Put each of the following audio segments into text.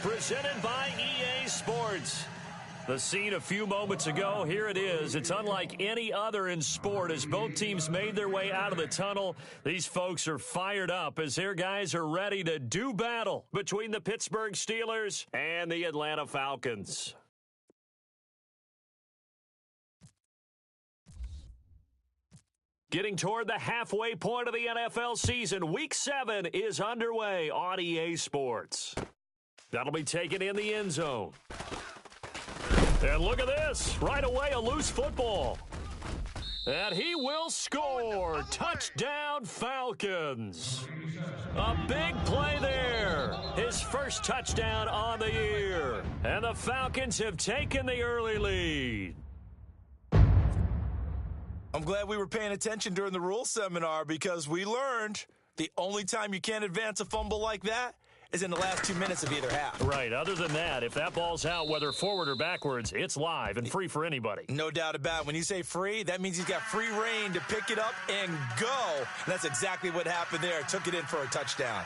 presented by EA Sports. The scene a few moments ago, here it is. It's unlike any other in sport as both teams made their way out of the tunnel. These folks are fired up as their guys are ready to do battle between the Pittsburgh Steelers and the Atlanta Falcons. Getting toward the halfway point of the NFL season, Week 7 is underway on EA Sports. That'll be taken in the end zone. And look at this. Right away, a loose football. And he will score. Touchdown, Falcons. A big play there. His first touchdown on the year. And the Falcons have taken the early lead. I'm glad we were paying attention during the rule seminar because we learned the only time you can't advance a fumble like that is in the last 2 minutes of either half. Right. Other than that, if that ball's out, whether forward or backwards, it's live and free for anybody. No doubt about it. When you say free, that means he's got free reign to pick it up and go. And that's exactly what happened there. Took it in for a touchdown.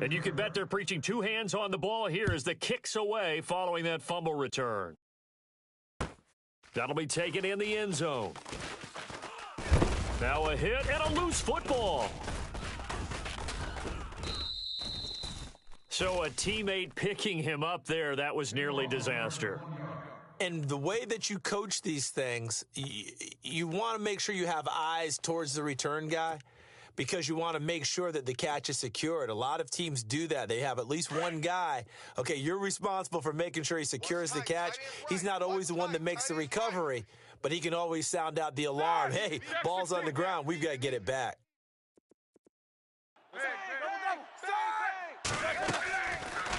And you can bet they're preaching two hands on the ball here as the kick's away following that fumble return. That'll be taken in the end zone. Now a hit and a loose football. So a teammate picking him up there, that was nearly disaster. And the way that you coach these things, you want to make sure you have eyes towards the return guy because you want to make sure that the catch is secured. A lot of teams do that. They have at least one guy. Okay, you're responsible for making sure he secures the catch. He's not always the one that makes the recovery, but he can always sound out the alarm. Hey, ball's on the ground. We've got to get it back.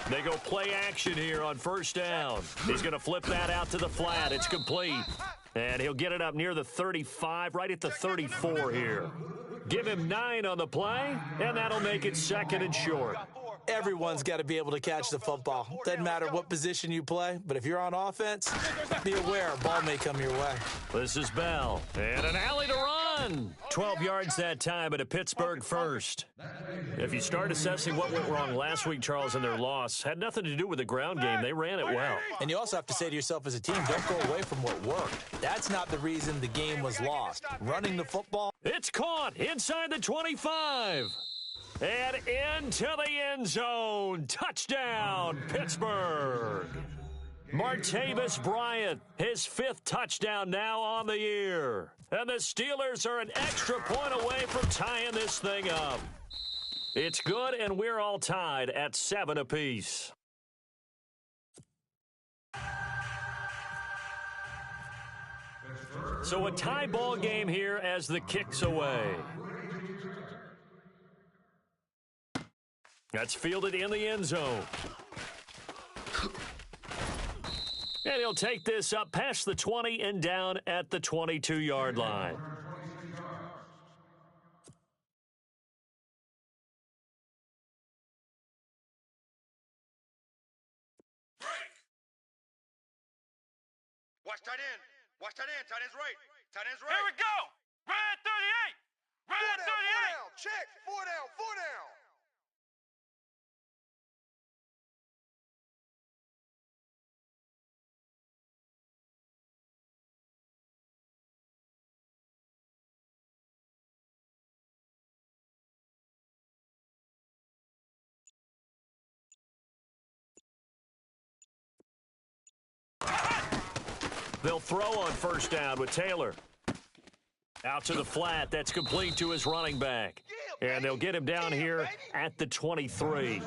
They go play action here on first down. He's going to flip that out to the flat. It's complete. And he'll get it up near the 35, right at the 34 here. Give him 9 on the play, and that'll make it second and short. Everyone's got to be able to catch the football. Doesn't matter what position you play, but if you're on offense, be aware, a ball may come your way. This is Bell, and an alley to run. 12 yards that time, but a Pittsburgh first. If you start assessing what went wrong last week, Charles, in their loss, had nothing to do with the ground game. They ran it well. And you also have to say to yourself as a team, don't go away from what worked. That's not the reason the game was lost. Running the football. It's caught inside the 25. And into the end zone. Touchdown, Pittsburgh. Martavis Bryant, his 5th touchdown now on the year. And the Steelers are an extra point away from tying this thing up. It's good, and we're all tied at 7 apiece. So a tie ball game here as the kick's away. That's fielded in the end zone. And he'll take this up past the 20 and down at the 22-yard line. Watch tight end. Watch tight end. Tight end's right. Tight end's right. Here we go. Right at 38. Right at 38. 4 down. Check. 4 down. 4 down. They'll throw on first down with Taylor. Out to the flat. That's complete to his running back. And they'll get him down here at the 23.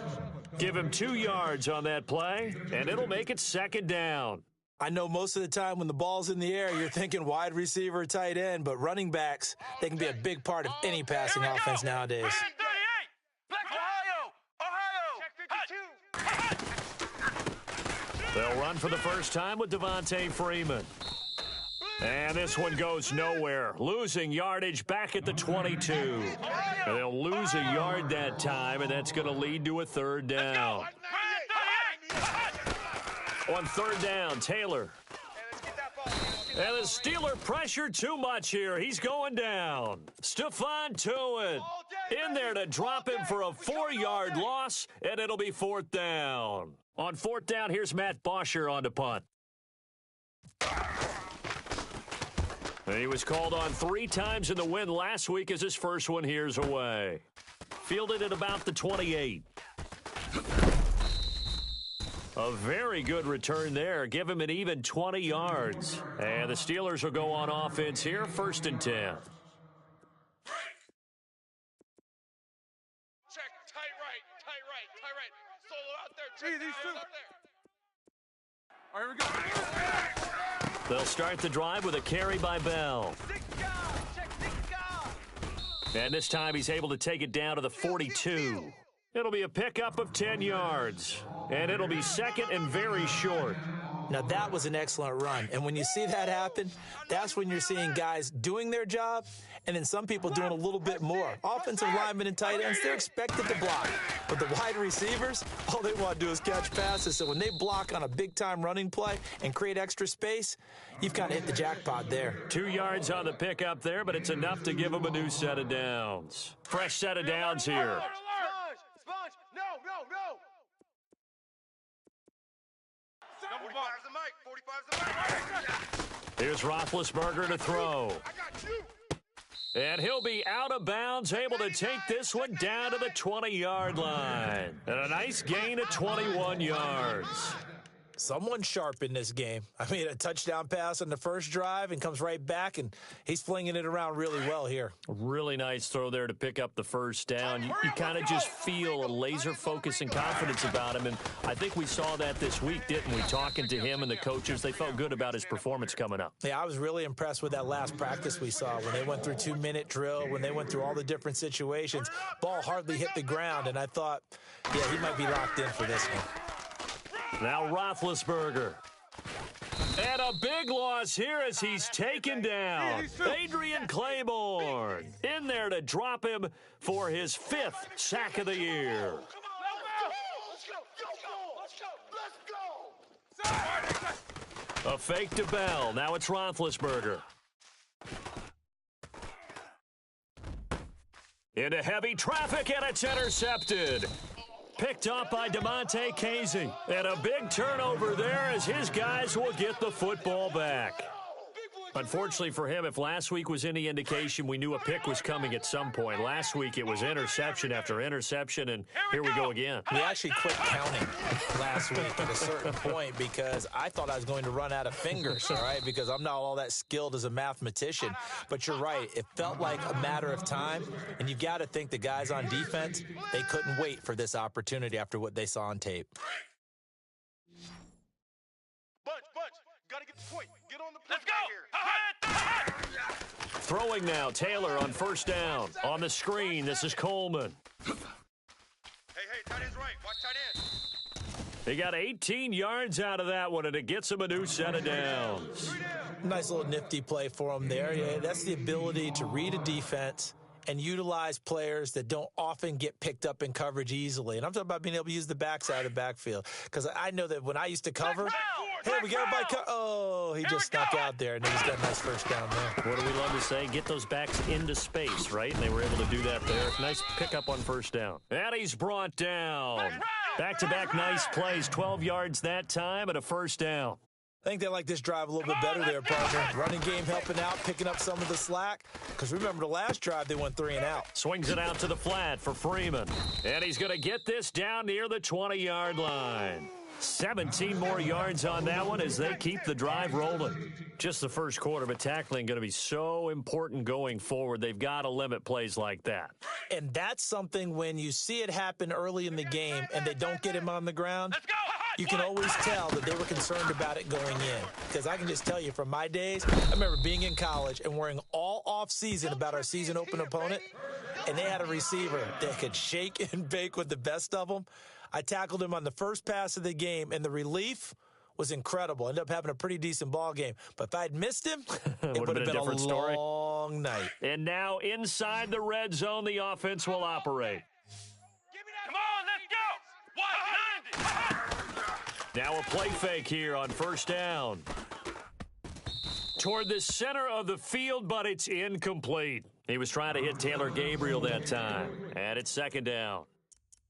Give him 2 yards on that play, and it'll make it second down. I know most of the time when the ball's in the air, you're thinking wide receiver, tight end, but running backs, they can be a big part of any passing offense nowadays. Right at 38. Black Ohio. Ohio. They'll run for the first time with Devontae Freeman. And this one goes nowhere. Losing yardage back at the 22. And they'll lose a yard that time, and that's going to lead to a third down. On third down, Taylor. And the Steeler pressure too much here. He's going down. Stephon Tuitt in there to drop him for a 4-yard loss, and it'll be 4th down. On 4th down, here's Matt Bosher on the punt. And he was called on 3 times in the win last week as his first one here's away. Fielded at about the 28. A very good return there. Give him an even 20 yards. And the Steelers will go on offense here, 1st and 10. Check, tight right. Solo out there, check these two. out there. All right, here we go. They'll start the drive with a carry by Bell. And this time he's able to take it down to the 42. It'll be a pickup of 10 yards. And it'll be 2nd and very short. Now, that was an excellent run. And when you see that happen, that's when you're seeing guys doing their job and then some people doing a little bit more. Offensive linemen and tight ends, they're expected to block. But the wide receivers, all they want to do is catch passes. So when they block on a big-time running play and create extra space, you've kind of hit the jackpot there. 2 yards on the pickup there, but it's enough to give him a new set of downs. Fresh set of downs here. Sponge, no. 45's the mic. Here's Roethlisberger to throw. I got you. And he'll be out of bounds, able to take this one down to the 20-yard line. And a nice gain of 21 yards. Someone's sharp in this game. I mean, a touchdown pass on the first drive and comes right back, and he's flinging it around really well here. Really nice throw there to pick up the first down. You kind of just feel a laser focus and confidence about him, and I think we saw that this week, didn't we? Talking to him and the coaches, they felt good about his performance coming up. Yeah, I was really impressed with that last practice we saw when they went through 2-minute drill, when they went through all the different situations. Ball hardly hit the ground, and I thought, yeah, he might be locked in for this one. Now Roethlisberger. And a big loss here as he's taken down. Adrian Claiborne in there to drop him for his 5th sack of the year. A fake to Bell. Now it's Roethlisberger. Into heavy traffic, and it's intercepted. Picked up by DeMonte Casey. And a big turnover there as his guys will get the football back. Unfortunately for him, if last week was any indication, we knew a pick was coming at some point. Last week it was interception after interception, and here we go again. We actually quit counting last week at a certain point because I thought I was going to run out of fingers, all right, because I'm not all that skilled as a mathematician. But you're right. It felt like a matter of time, and you've got to think the guys on defense, they couldn't wait for this opportunity after what they saw on tape. Bunch. Got to get the point. Get on the play. Let's go. Throwing now, Taylor on 1st down. On the screen, this is Coleman. Hey, tight end's right. Watch tight end. He got 18 yards out of that one, and it gets him a new set of downs. Nice little nifty play for him there. Yeah, that's the ability to read a defense and utilize players that don't often get picked up in coverage easily. And I'm talking about being able to use the backside of the backfield. Because I know that when I used to cover, hey, we got everybody. Oh, he just snuck out there, and he's got a nice first down there. What do we love to say? Get those backs into space, right? And they were able to do that there. Nice pickup on 1st down. And he's brought down. Back-to-back nice plays. 12 yards that time and a 1st down. I think they like this drive a little bit better there, partner. Running game helping out, picking up some of the slack. Because remember, the last drive, they went 3 and out. Swings it out to the flat for Freeman. And he's going to get this down near the 20-yard line. 17 more yards on that one as they keep the drive rolling. Just the first quarter, but tackling going to be so important going forward. They've got to limit plays like that. And that's something when you see it happen early in the game and they don't get him on the ground, you can always tell that they were concerned about it going in. Because I can just tell you from my days, I remember being in college and worrying all off-season about our season open opponent, and they had a receiver that could shake and bake with the best of them. I tackled him on the first pass of the game, and the relief was incredible. Ended up having a pretty decent ball game. But if I'd missed him, it would have been a different story. Long night. And now inside the red zone, the offense will operate. Come on, let's go. 190. Now a play fake here on 1st down. toward the center of the field, but it's incomplete. He was trying to hit Taylor Gabriel that time, and it's second down.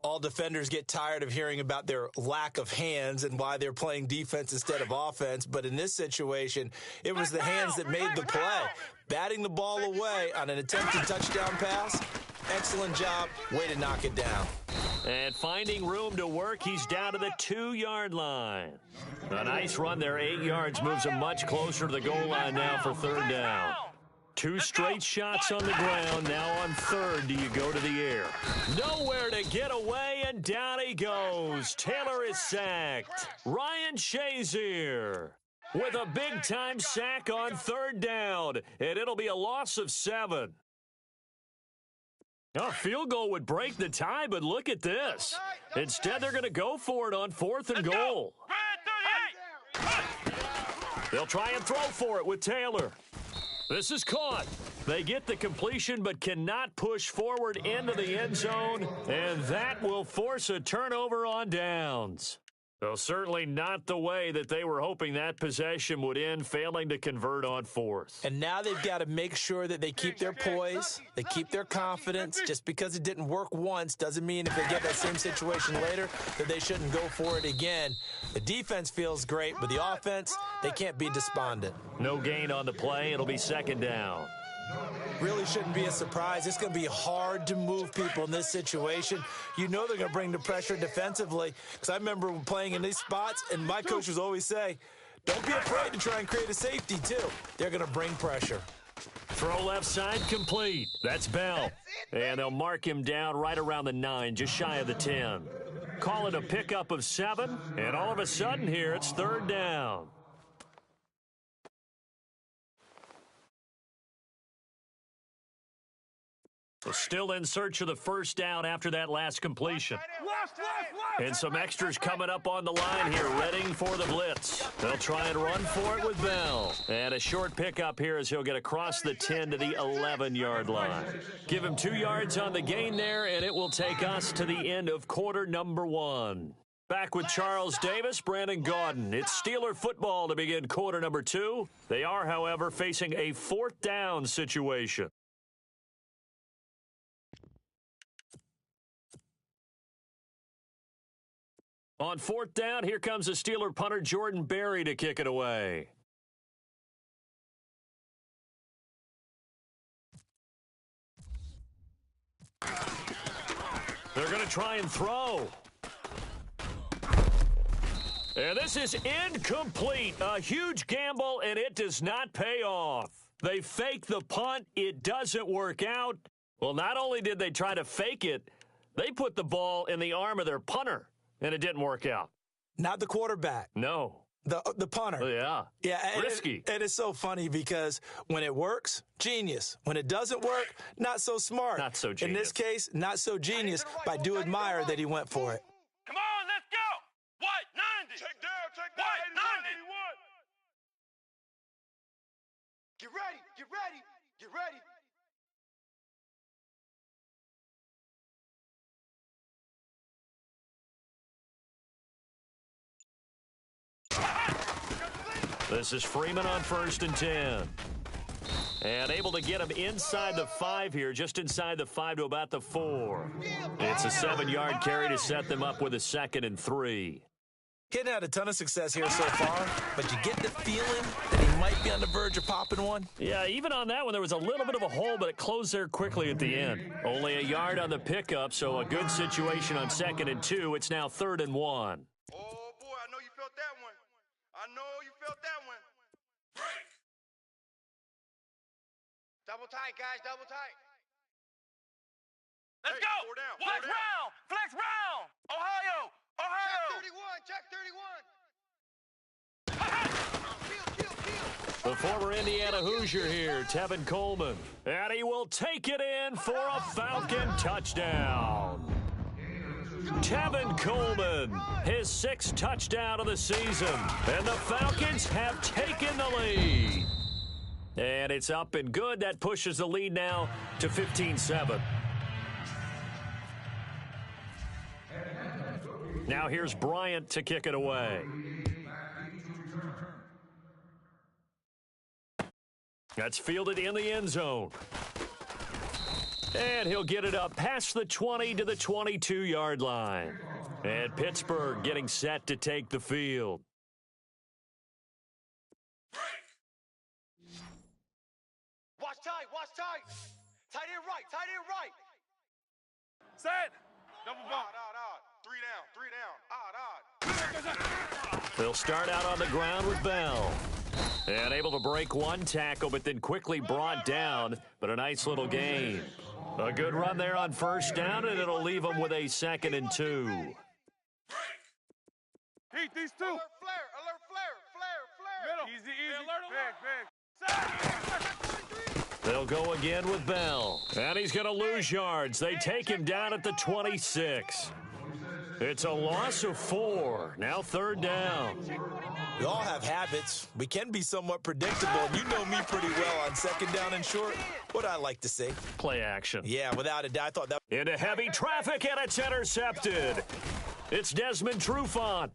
All defenders get tired of hearing about their lack of hands and why they're playing defense instead of offense. But in this situation, it was the hands that made the play. Batting the ball away on an attempted touchdown pass. Excellent job. Way to knock it down. And finding room to work, he's down to the 2-yard line. A nice run there, 8 yards, moves him much closer to the goal line now for third down. 2 straight shots on the ground. Now on third, do you go to the air? Nowhere to get away, and down he goes. Taylor is sacked. Ryan Shazier with a big-time sack on third down, and it'll be a loss of 7. A field goal would break the tie, but look at this. Instead, they're going to go for it on 4th and goal. They'll try and throw for it with Taylor. This is caught. They get the completion but cannot push forward into the end zone, and that will force a turnover on downs. So certainly not the way that they were hoping that possession would end, failing to convert on 4th. And now they've got to make sure that they keep their poise, they keep their confidence. Just because it didn't work once doesn't mean if they get that same situation later that they shouldn't go for it again. The defense feels great, but the offense, they can't be despondent. No gain on the play. It'll be second down. Really shouldn't be a surprise. It's going to be hard to move people in this situation. You know they're going to bring the pressure defensively, because I remember playing in these spots, and my coaches always say, don't be afraid to try and create a safety, too. They're going to bring pressure. Throw left side complete. That's Bell. And they'll mark him down right around the 9, just shy of the 10. Call it a pickup of 7, and all of a sudden here it's third down. So still in search of the first down after that last completion. And some extras coming up on the line here, readying for the blitz. They'll try and run for it with Bell. And a short pickup here as he'll get across the 10 to the 11-yard line. Give him 2 yards on the gain there, and it will take us to the end of quarter number 1. Back with Charles Davis, Brandon Gaudin. It's Steeler football to begin quarter number 2. They are, however, facing a 4th down situation. On 4th down, here comes the Steeler punter Jordan Berry to kick it away. They're going to try and throw. And this is incomplete. A huge gamble, and it does not pay off. They fake the punt. It doesn't work out. Well, not only did they try to fake it, they put the ball in the arm of their punter. And it didn't work out. Not the quarterback. No. The punter. Yeah. Yeah. Risky. And it's so funny because when it works, genius. When it doesn't work, not so smart. Not so genius. In this case, not so genius, but I do admire that he went for it. Come on, let's go. White 90. Check down, White 90. 81. Get ready, get ready, get ready. This is Freeman on 1st and 10. And able to get him inside the 5 here, just inside the 5 to about the 4. It's a 7-yard carry to set them up with a 2nd and 3. Getting had a ton of success here so far, but you get the feeling that he might be on the verge of popping one. Yeah, even on that one, there was a little bit of a hole, but it closed there quickly at the end. Only a yard on the pickup, so a good situation on 2nd and 2. It's now 3rd and 1. Oh, boy, I know you felt that one. I know you felt that one. Break. Double tight, guys, double tight. Let's Hey, go. four down, Flex four down. round. Flex round. Ohio. Check 31, check 31. Kill, kill, kill. The former Indiana Hoosier here, Tevin Coleman. And he will take it in for a Falcon touchdown. Tevin Coleman, his 6th touchdown of the season. And the Falcons have taken the lead. And it's up and good. That pushes the lead now to 15-7. Now here's Bryant to kick it away. That's fielded in the end zone. And he'll get it up past the 20 to the 22-yard line. And Pittsburgh getting set to take the field. Watch tight, watch tight. Tight end right, tight end right. Set. Double bump. Three down. They'll start out on the ground with Bell. And able to break one tackle, but then quickly brought down. But a nice little gain. A good run there on first down, and it'll leave them with a 2nd and 2. Heat these two. Alert flare. Middle. Easy. Big. They'll go again with Bell. And he's going to lose yards. They take him down at the 26. It's a loss of 4. Now 3rd down. We all have habits. We can be somewhat predictable. You know me pretty well on 2nd down and short. What I like to say. Play action. Yeah, without a doubt. I thought that. Into heavy traffic, and it's intercepted. It's Desmond Trufant.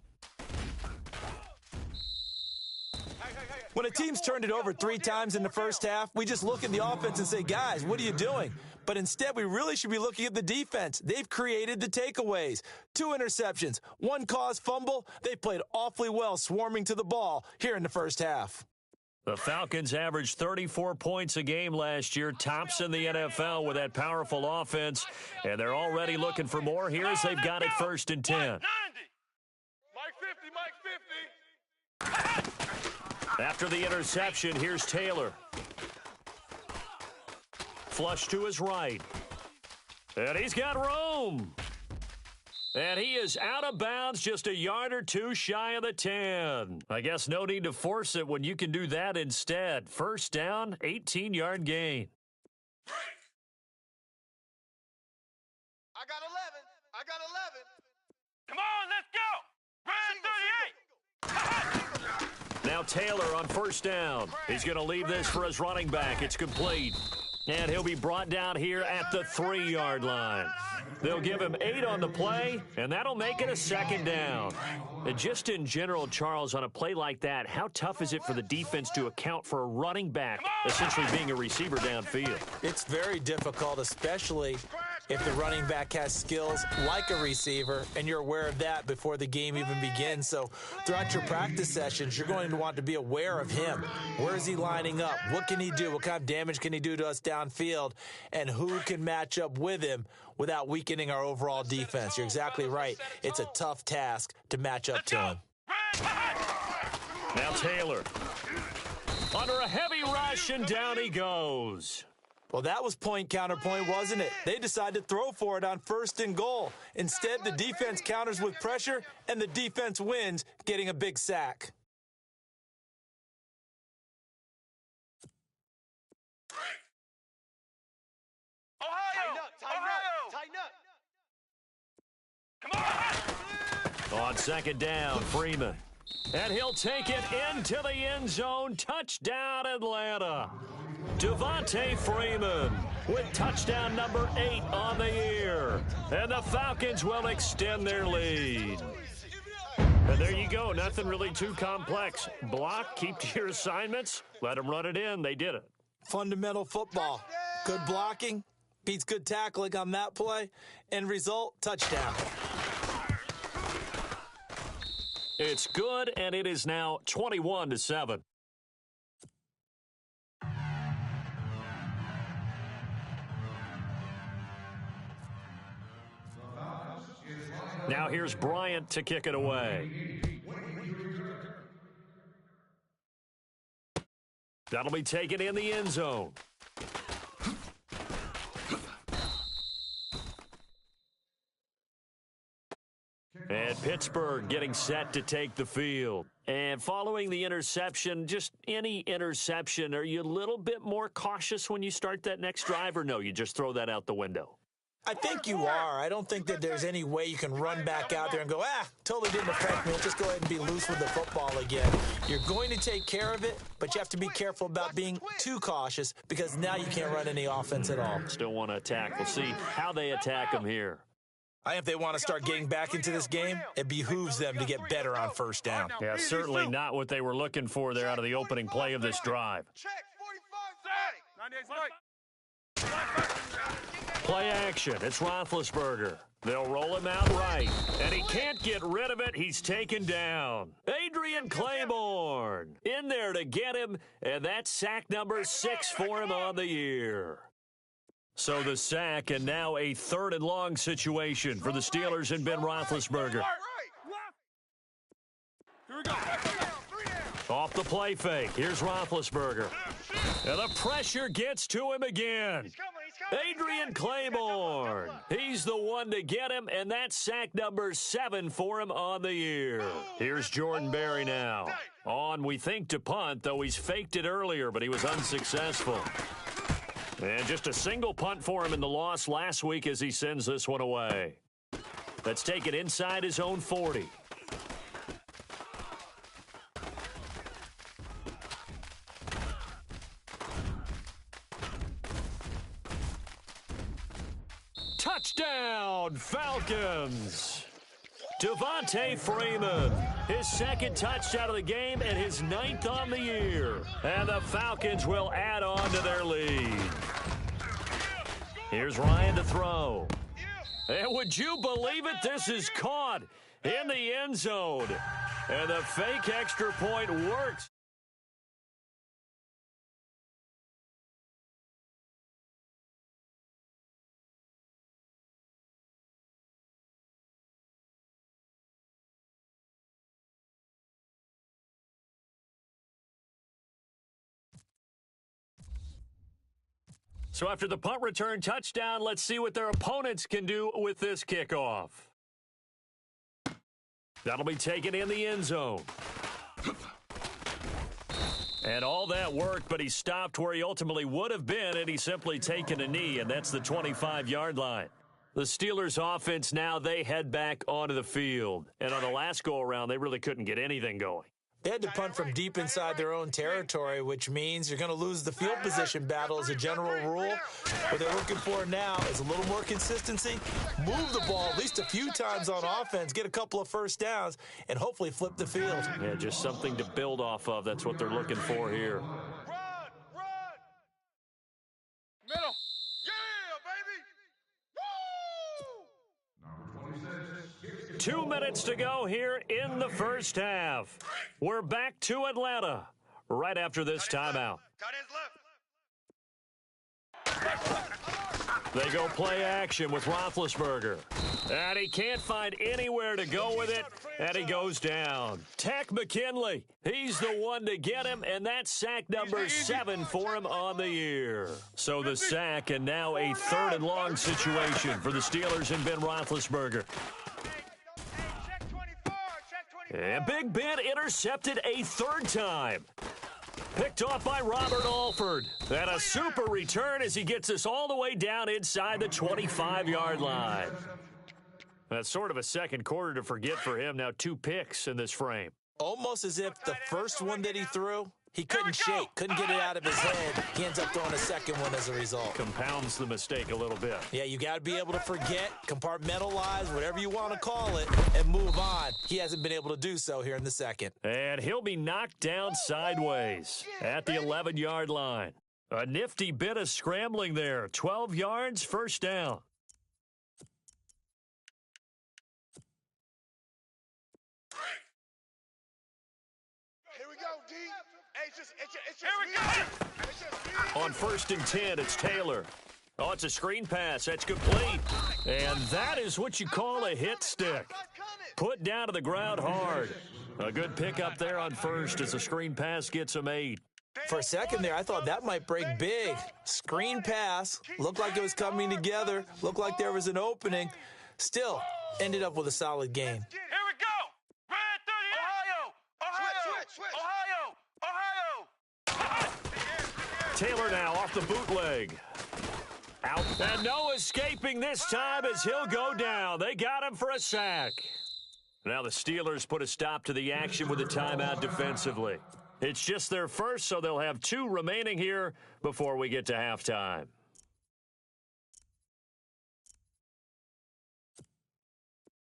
When a team's turned it over 3 times in the first half, we just look at the offense and say, guys, what are you doing? But instead, we really should be looking at the defense. They've created the takeaways. 2 interceptions, 1 caused fumble. They played awfully well swarming to the ball here in the first half. The Falcons averaged 34 points a game last year, tops in the NFL with that powerful offense. And they're already looking for more here as they've got it 1st and 10. 90. Mike 50. After the interception, here's Taylor. Flush to his right. And he's got room. And he is out of bounds, just a yard or 2 shy of the 10. I guess no need to force it when you can do that instead. First down, 18-yard gain. I got 11. Come on, let's go. Red 38. Now Taylor on first down. He's going to leave this for his running back. It's complete. And he'll be brought down here at the 3-yard line. They'll give him 8 on the play, and that'll make it a 2nd down. And just in general, Charles, on a play like that, how tough is it for the defense to account for a running back essentially being a receiver downfield? It's very difficult, especially if the running back has skills like a receiver, and you're aware of that before the game even begins. So throughout your practice sessions, you're going to want to be aware of him. Where is he lining up? What can he do? What kind of damage can he do to us downfield? And who can match up with him without weakening our overall defense? You're exactly right. It's a tough task to match up to him. Now Taylor under a heavy rush, and down he goes. Well, that was point counterpoint, wasn't it? They decided to throw for it on 1st and goal. Instead, the defense counters with pressure, and the defense wins, getting a big sack. Come on. On 2nd down, Freeman. And he'll take it into the end zone. Touchdown, Atlanta. Devontae Freeman with touchdown number 8 on the year. And the Falcons will extend their lead. And there you go. Nothing really too complex. Block, keep to your assignments, let them run it in. They did it. Fundamental football. Good blocking beats good tackling on that play. End result, touchdown. It's good, and it is now 21-7. Now here's Bryant to kick it away. That'll be taken in the end zone. And Pittsburgh getting set to take the field. And following the interception, just any interception, are you a little bit more cautious when you start that next drive, or no, you just throw that out the window? I think you are. I don't think that there's any way you can run back out there and go, totally didn't affect me. Let's just go ahead and be loose with the football again. You're going to take care of it, but you have to be careful about being too cautious because now you can't run any offense at all. Still want to attack. We'll see how they attack them here. I think if they want to start getting back into this game, it behooves them to get better on first down. Yeah, certainly not what they were looking for there out of the opening play of this drive. Check, 45 98's right. Play action. It's Roethlisberger. They'll roll him out right, and he can't get rid of it. He's taken down. Adrian Claiborne in there to get him, and that's sack number 6 for him on the year. So the sack, and now a 3rd and long situation for the Steelers and Ben Roethlisberger. Here we go. Off the play fake. Here's Roethlisberger. And the pressure gets to him again. Adrian Claiborne. He's the one to get him, and that's sack number 7 for him on the year. Here's Jordan Berry now. On, we think, to punt, though he's faked it earlier, but he was unsuccessful. And just a single punt for him in the loss last week as he sends this one away. Let's take it inside his own 40. Touchdown, Falcons! Devontae Freeman, his 2nd touchdown of the game and his 9th on the year. And the Falcons will add on to their lead. Here's Ryan to throw. And would you believe it? This is caught in the end zone. And the fake extra point works. So after the punt return touchdown, let's see what their opponents can do with this kickoff. That'll be taken in the end zone. And all that worked, but he stopped where he ultimately would have been, and he's simply taken a knee, and that's the 25-yard line. The Steelers' offense now, they head back onto the field. And on the last go-around, they really couldn't get anything going. They had to punt from deep inside their own territory, which means you're going to lose the field position battle as a general rule. What they're looking for now is a little more consistency, move the ball at least a few times on offense, get a couple of first downs, and hopefully flip the field. Yeah, just something to build off of. That's what they're looking for here. Run! Middle! Yeah, baby! Woo! 2 minutes to go here in the first half. We're back to Atlanta right after this timeout. Tight ends left. They go play action with Roethlisberger. And he can't find anywhere to go with it, and he goes down. Tech McKinley, he's the one to get him, and that's sack number 7 for him on the year. So the sack, and now a 3rd and long situation for the Steelers and Ben Roethlisberger. And Big Ben intercepted a 3rd time. Picked off by Robert Alford. And a super return as he gets us all the way down inside the 25-yard line. That's sort of a second quarter to forget for him. Now 2 picks in this frame. Almost as if the first one that he threw, he couldn't shake, couldn't get it out of his head. He ends up throwing a second one as a result. Compounds the mistake a little bit. Yeah, you got to be able to forget, compartmentalize, whatever you want to call it, and move on. He hasn't been able to do so here in the second. And he'll be knocked down sideways at the 11-yard line. A nifty bit of scrambling there. 12 yards, first down. Here we go, D. Hey, it's here we go. On 1st and 10, it's Taylor. Oh, it's a screen pass. That's complete. And that is what you call a hit stick. Put down to the ground hard. A good pickup there on 1st as the screen pass gets him 8. For a second there, I thought that might break big. Screen pass. Looked like it was coming together. Looked like there was an opening. Still, ended up with a solid game. Here we go. Red 38. Ohio. Taylor now off the bootleg. Out. And no escaping this time as he'll go down. They got him for a sack. Now the Steelers put a stop to the action with a timeout defensively. It's just their first, so they'll have 2 remaining here before we get to halftime.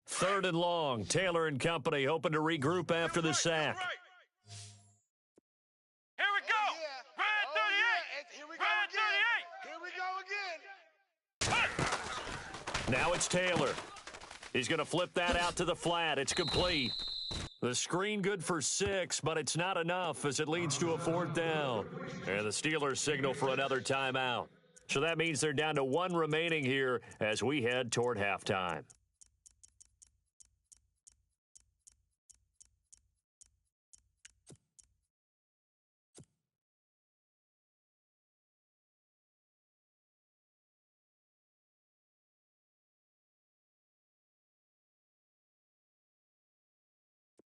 Third and long. Taylor and company hoping to regroup after the sack. Here we go. Red 38. Red Now it's Taylor. He's going to flip that out to the flat. It's complete. The screen good for 6, but it's not enough as it leads to a 4th down. And the Steelers signal for another timeout. So that means they're down to 1 remaining here as we head toward halftime.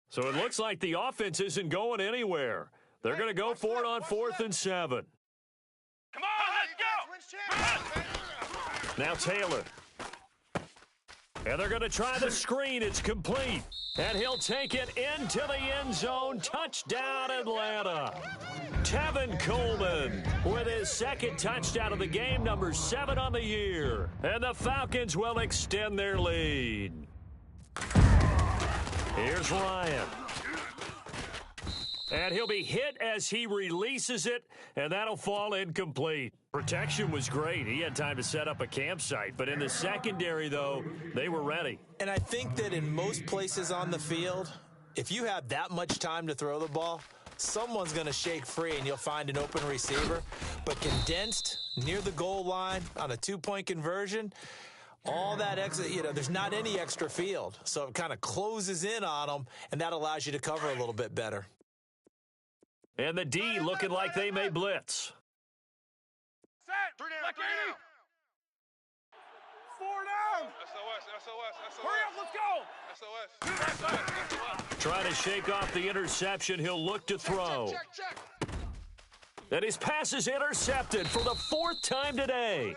So it looks like the offense isn't going anywhere. They're going to go for it on 4th and 7. Come on, let's go! Now Taylor. And they're going to try the screen. It's complete. And he'll take it into the end zone. Touchdown, Atlanta. Tevin Coleman with his 2nd touchdown of the game, number 7 on the year. And the Falcons will extend their lead. Here's Ryan. And he'll be hit as he releases it, and that'll fall incomplete. Protection was great. He had time to set up a campsite, but in the secondary, though, they were ready. And I think that in most places on the field, if you have that much time to throw the ball, someone's going to shake free and you'll find an open receiver. But condensed near the goal line on a 2-point conversion, all that extra, there's not any extra field. So it kind of closes in on them, and that allows you to cover a little bit better. And the D looking like they may blitz. Set! 3 down, 3 down. 4 down. SOS. Hurry up, let's go. SOS. Trying to shake off the interception. He'll look to throw. Check. And his pass is intercepted for the 4th time today.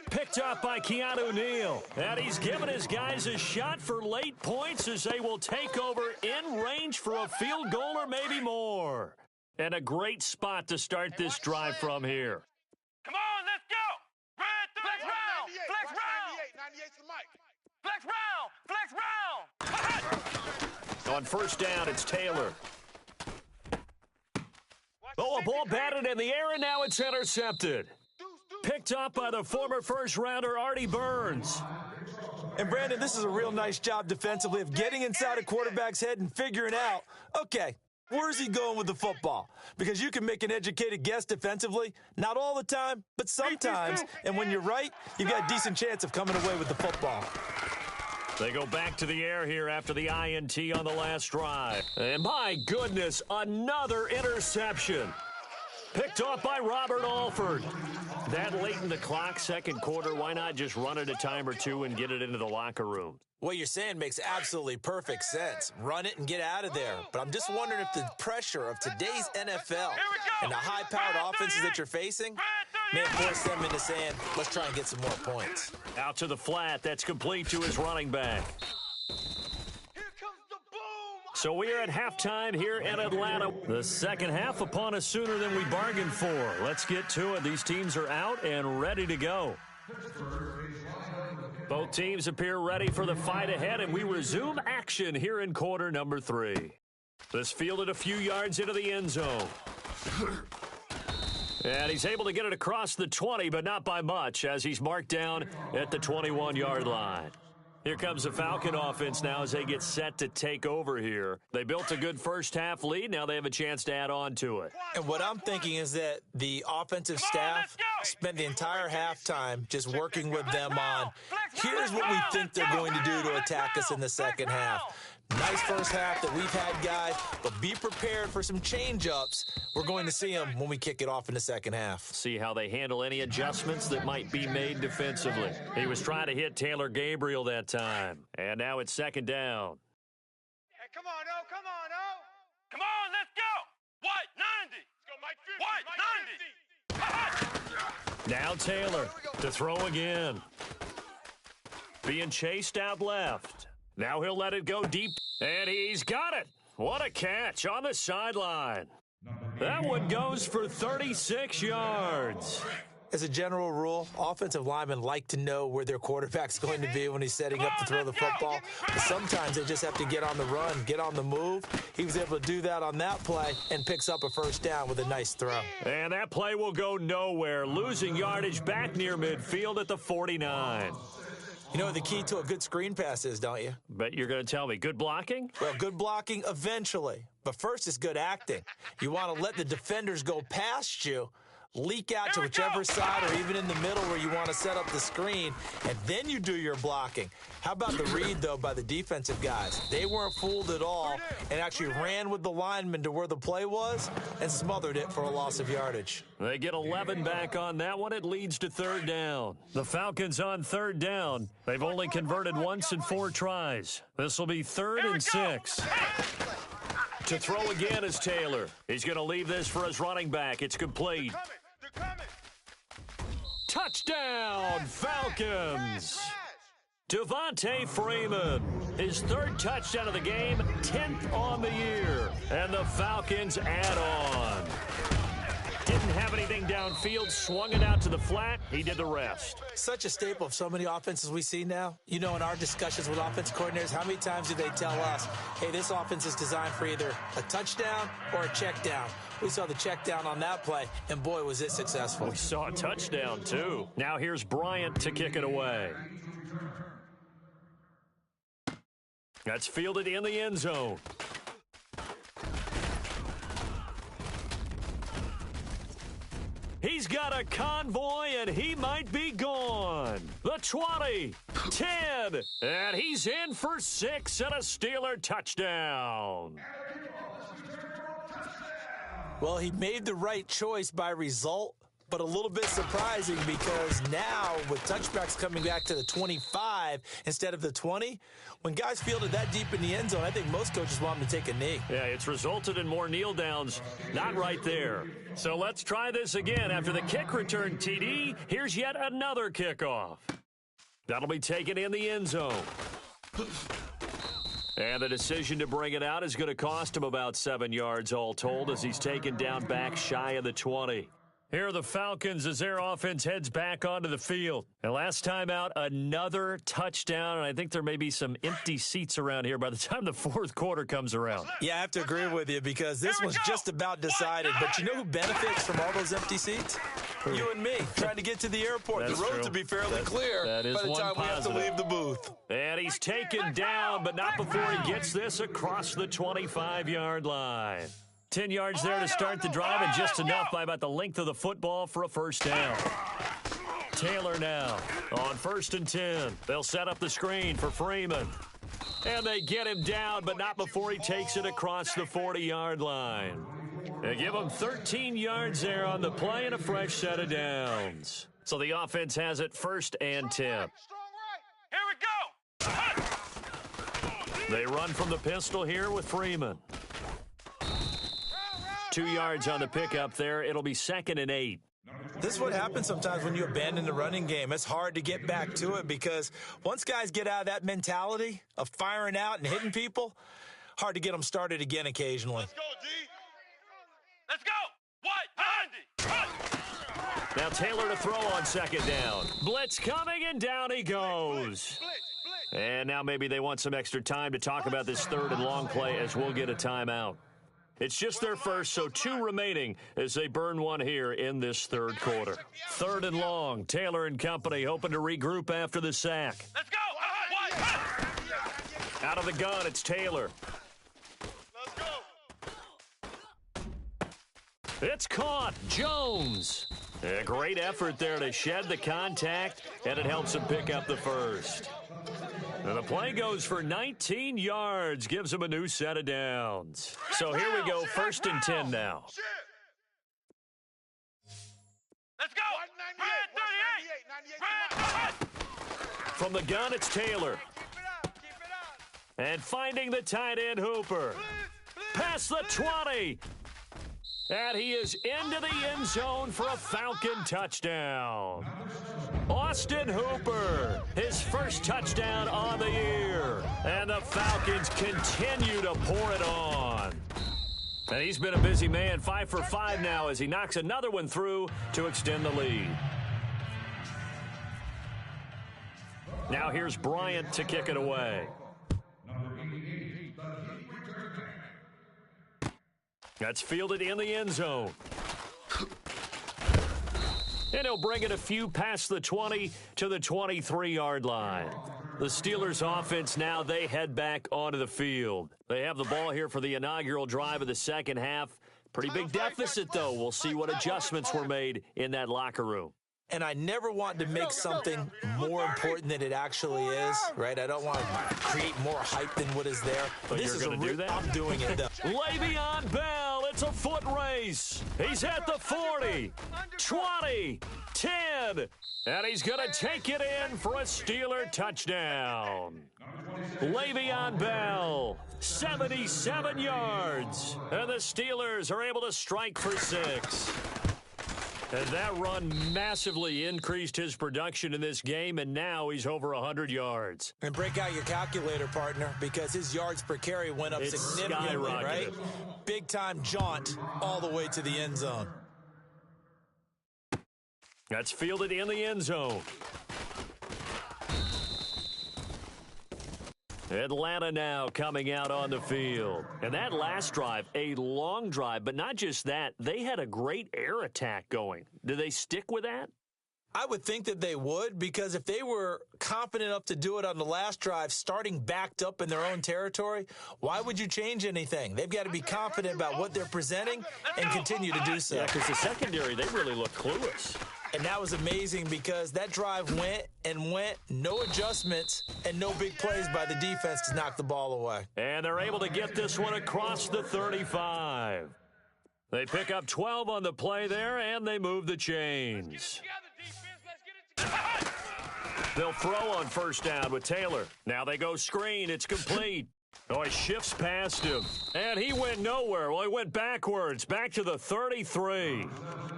Picked up by Keanu Neal. And he's given his guys a shot for late points as they will take over in range for a field goal or maybe more. And a great spot to start this drive from here. Come on, let's go. Flex round. On 1st down, it's Taylor. Oh, a ball batted in the air, and now it's intercepted. Picked up by the former first-rounder, Artie Burns. And, Brandon, this is a real nice job defensively of getting inside a quarterback's head and figuring out, okay, where's he going with the football? Because you can make an educated guess defensively, not all the time, but sometimes. And when you're right, you've got a decent chance of coming away with the football. They go back to the air here after the INT on the last drive. And my goodness, another interception. Picked off by Robert Alford. That late in the clock, 2nd quarter, why not just run it a time or two and get it into the locker room? What you're saying makes absolutely perfect sense. Run it and get out of there. But I'm just wondering if the pressure of today's NFL and the high-powered offenses that you're facing may force them into saying, let's try and get some more points. Out to the flat. That's complete to his running back. So we are at halftime here in Atlanta. The second half upon us sooner than we bargained for. Let's get to it. These teams are out and ready to go. Both teams appear ready for the fight ahead, and we resume action here in quarter number 3. This fielded a few yards into the end zone. And he's able to get it across the 20, but not by much, as he's marked down at the 21-yard line. Here comes the Falcon offense now as they get set to take over here. They built a good first-half lead. Now they have a chance to add on to it. And what I'm thinking is that the offensive staff spent the entire halftime just working with them on, here's what we think they're going to do to attack us in the second half. Nice first half that we've had, guys, but be prepared for some change-ups. We're going to see them when we kick it off in the second half. See how they handle any adjustments that might be made defensively. He was trying to hit Taylor Gabriel that time. And now it's 2nd down. Hey, come on, O. Come on, let's go. White, 90. Now Taylor to throw again. Being chased out left. Now he'll let it go deep, and he's got it. What a catch on the sideline. That one goes for 36 yards. As a general rule, offensive linemen like to know where their quarterback's going to be when he's setting up to throw the football. But sometimes they just have to get on the run, get on the move. He was able to do that on that play and picks up a first down with a nice throw. And that play will go nowhere, losing yardage back near midfield at the 49. You know what the key to a good screen pass is, don't you? Bet you're going to tell me. Good blocking? Well, good blocking eventually. But first is good acting. You want to let the defenders go past you, leak out to whichever side or even in the middle where you want to set up the screen, and then you do your blocking. How about the read, though, by the defensive guys? They weren't fooled at all and actually ran with the lineman to where the play was and smothered it for a loss of yardage. They get 11 back on that one. It leads to third down. The Falcons on third down. They've only converted once in 4 tries. This will be 3rd and 6. To throw again is Taylor. He's going to leave this for his running back. It's complete. Touchdown, Falcons! Devontae Freeman, his 3rd touchdown of the game, 10th on the year. And the Falcons add on. Didn't have anything downfield, swung it out to the flat. He did the rest. Such a staple of so many offenses we see now. You know, in our discussions with offensive coordinators, how many times do they tell us, hey, this offense is designed for either a touchdown or a check down? We saw the check down on that play, and boy, was it successful. We saw a touchdown, too. Now here's Bryant to kick it away. That's fielded in the end zone. He's got a convoy, and he might be gone. The 20, 10, and he's in for 6 and a Steeler touchdown. Well, he made the right choice by result, but a little bit surprising because now with touchbacks coming back to the 25 instead of the 20, when guys fielded that deep in the end zone, I think most coaches want them to take a knee. Yeah, it's resulted in more kneel downs. Not right there. So let's try this again. After the kick return TD, here's yet another kickoff. That'll be taken in the end zone. And the decision to bring it out is going to cost him about 7 yards all told as he's taken down back shy of the 20. Here are the Falcons as their offense heads back onto the field. And last time out, another touchdown, and I think there may be some empty seats around here by the time the 4th quarter comes around. Yeah, I have to agree with you because this one's just about decided. But you know who benefits from all those empty seats? You and me, trying to get to the airport. That's the roads true. will be fairly clear that is by the time we have to leave the booth. And he's taken down, but not before he gets this across the 25-yard line. 10 yards there to start the drive, and just enough by about the length of the football for a first down. Taylor now on 1st and 10. They'll set up the screen for Freeman. And they get him down, but not before he takes it across the 40-yard line. They give him 13 yards there on the play and a fresh set of downs. So the offense has it 1st and 10. Here we go. They run from the pistol here with Freeman. 2 yards on the pickup there. It'll be 2nd and 8. This is what happens sometimes when you abandon the running game. It's hard to get back to it because once guys get out of that mentality of firing out and hitting people, hard to get them started again occasionally. Let's go, D. Let's go. White, Now Taylor to throw on 2nd down. Blitz coming, and down he goes. And now maybe they want some extra time to talk about this 3rd and long play as we'll get a timeout. It's just their first, so 2 remaining as they burn one here in this 3rd quarter. 3rd and long, Taylor and company hoping to regroup after the sack. Let's go. White. Out of the gun, it's Taylor. Let's go. It's caught. Jones. A great effort there to shed the contact, and it helps him pick up the first. And the play goes for 19 yards, gives him a new set of downs. So here we go, 1st and 10 now. Let's go. Red 38. From the gun, it's Taylor. And finding the tight end, Hooper. Past the 20. And he is into the end zone for a Falcon touchdown. Austin Hooper, his first touchdown on the year. And the Falcons continue to pour it on. And he's been a busy man, 5 for 5 now as he knocks another one through to extend the lead. Now here's Bryant to kick it away. That's fielded in the end zone. And he'll bring it a few past the 20 to the 23-yard line. The Steelers offense now, they head back onto the field. They have the ball here for the inaugural drive of the second half. Pretty big deficit, though. We'll see what adjustments were made in that locker room. And I never want to make something more important than it actually is, right? I don't want to create more hype than what is there. But this you're going to do that? I'm doing it, though. Le'Veon Bell, it's a foot race. He's at the 40, 20, 10, and he's going to take it in for a Steeler touchdown. Le'Veon Bell, 77 yards, and the Steelers are able to strike for 6. And that run massively increased his production in this game, and now he's over 100 yards. And break out your calculator, partner, because his yards per carry went up significantly, right? Big-time jaunt all the way to the end zone. That's fielded in the end zone. Atlanta now coming out on the field. And that last drive, a long drive, but not just that, they had a great air attack going. Do they stick with that? I would think that they would, because if they were confident enough to do it on the last drive, starting backed up in their own territory, why would you change anything? They've got to be confident about what they're presenting and continue to do so. Yeah, because the secondary, they really looked clueless. And that was amazing because that drive went and went, no adjustments, and no big plays by the defense to knock the ball away. And they're able to get this one across the 35. They pick up 12 on the play there, and they move the chains. They'll throw on first down with Taylor. Now they go screen. It's complete. Oh, he shifts past him. And he went nowhere. Well, he went backwards, back to the 33.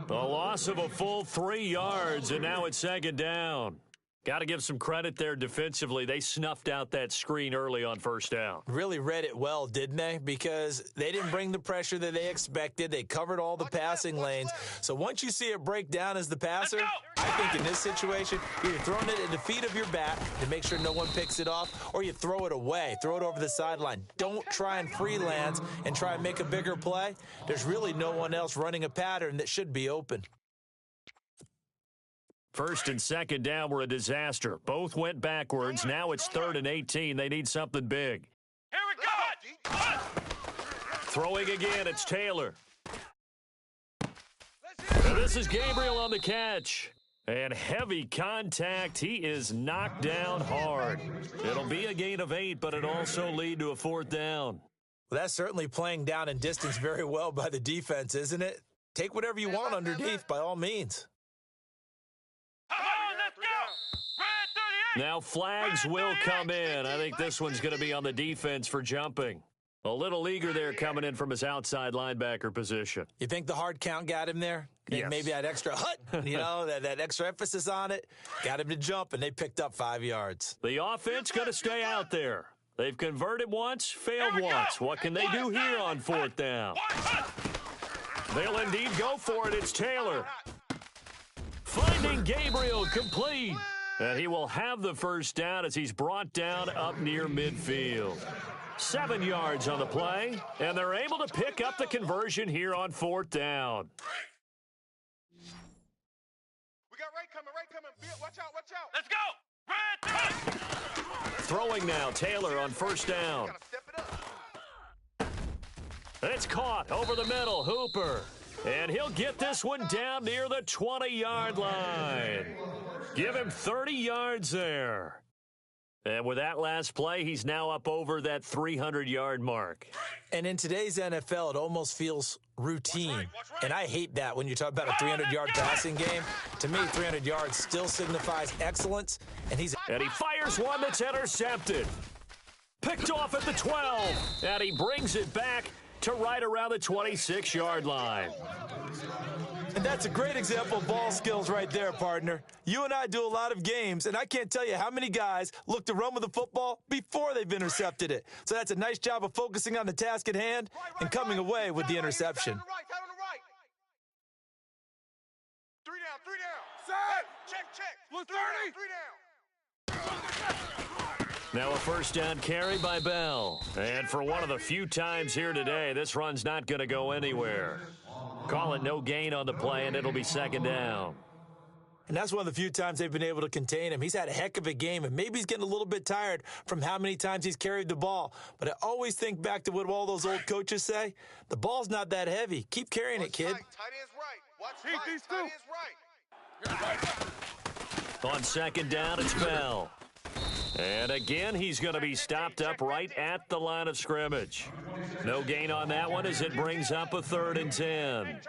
A loss of a full 3 yards, and now it's second down. Got to give some credit there defensively. They snuffed out that screen early on first down. Really read it well, didn't they? Because they didn't bring the pressure that they expected. They covered all the passing lanes. So once you see it break down as the passer, I think in this situation, you're throwing it at the feet of your back to make sure no one picks it off, or you throw it away, throw it over the sideline. Don't try and freelance and try and make a bigger play. There's really no one else running a pattern that should be open. First and second down were a disaster. Both went backwards. Now it's 3rd and 18. They need something big. Here we go. Throwing again, it's Taylor. And this is Gabriel on the catch. And heavy contact. He is knocked down hard. It'll be a gain of 8, but it also lead to a 4th down. Well, that's certainly playing down in distance very well by the defense, isn't it? Take whatever you want underneath, by all means. Now flags will come in. I think this one's going to be on the defense for jumping. A little eager there coming in from his outside linebacker position. You think the hard count got him there? Yes. Maybe that extra that extra emphasis on it got him to jump, and they picked up 5 yards. The offense going to stay out there. They've converted once, failed once. What can they do here on 4th down? They'll indeed go for it. It's Taylor. Finding Gabriel complete. And he will have the first down as he's brought down up near midfield. 7 yards on the play, and they're able to pick up the conversion here on 4th down. We got Ray coming. Watch out. Let's go. Ray, Throwing now, Taylor on first down. gotta step it up. It's caught over the middle, Hooper. And he'll get this one down near the 20-yard line. Give him 30 yards there. And with that last play, he's now up over that 300-yard mark. And in today's NFL, it almost feels routine. And I hate that when you talk about a 300-yard passing game. To me, 300 yards still signifies excellence. And he fires one that's intercepted. Picked off at the 12. And he brings it back to right around the 26-yard line. And that's a great example of ball skills right there, partner. You and I do a lot of games, and I can't tell you how many guys look to run with the football before they've intercepted it. So that's a nice job of focusing on the task at hand and coming away with the interception. Tight on the right. 3 down. Set. Check. 130. 3 down. Now a first down carry by Bell. And for one of the few times here today, this run's not going to go anywhere. Call it no gain on the play, and it'll be second down. And that's one of the few times they've been able to contain him. He's had a heck of a game, and maybe he's getting a little bit tired from how many times he's carried the ball. But I always think back to what all those old coaches say. The ball's not that heavy. Keep carrying it, kid. Tight end's right. Watch tight end's right. On second down, it's Bell. And again, he's going to be stopped up right at the line of scrimmage. No gain on that one as it brings up a 3rd and 10.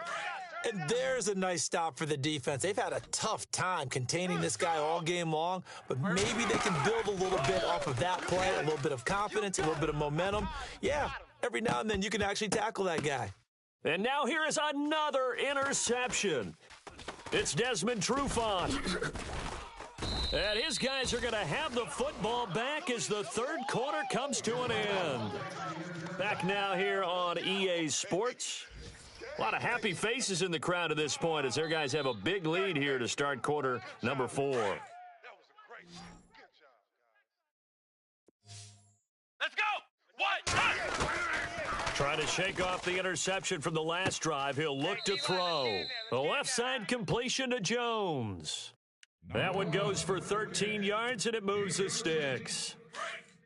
And there's a nice stop for the defense. They've had a tough time containing this guy all game long, but maybe they can build a little bit off of that play, a little bit of confidence, a little bit of momentum. Yeah, every now and then you can actually tackle that guy. And now here is another interception. It's Desmond Trufant. And his guys are going to have the football back as the third quarter comes to an end. Back now here on EA Sports. A lot of happy faces in the crowd at this point as their guys have a big lead here to start quarter number 4. That was a great job. Good job, guys. Let's go. What? Trying to shake off the interception from the last drive. He'll look to throw. The left side completion to Jones. That one goes for 13 yards, and it moves the sticks.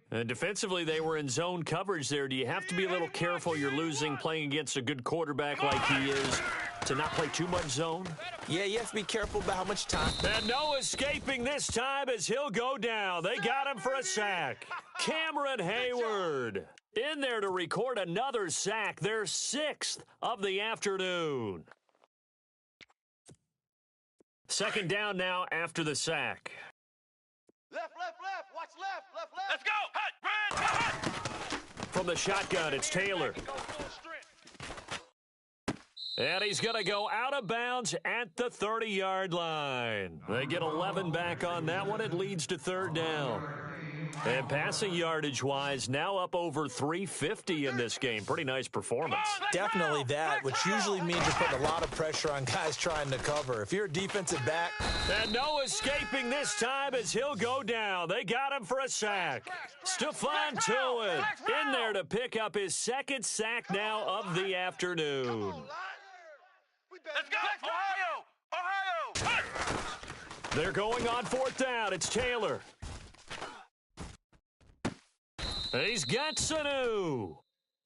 And defensively, they were in zone coverage there. Do you have to be a little careful? You're losing playing against a good quarterback like he is to not play too much zone? Yeah, you have to be careful about how much time. And no escaping this time as he'll go down. They got him for a sack. Cameron Hayward in there to record another sack, their 6th of the afternoon. Second down now after the sack. Left. Watch left. Let's go. Hut. From the shotgun, it's Taylor. And he's going to go out of bounds at the 30-yard line. They get 11 back on that one. It leads to third down. And passing yardage-wise, now up over 350 in this game. Pretty nice performance. Definitely that, which usually means you're putting a lot of pressure on guys trying to cover. If you're a defensive back. And no escaping this time as he'll go down. They got him for a sack. Stephon Tuitt in there to pick up his 2nd sack now of the afternoon. Let's go. Ohio. They're going on 4th down. It's Taylor. He's got Sanu.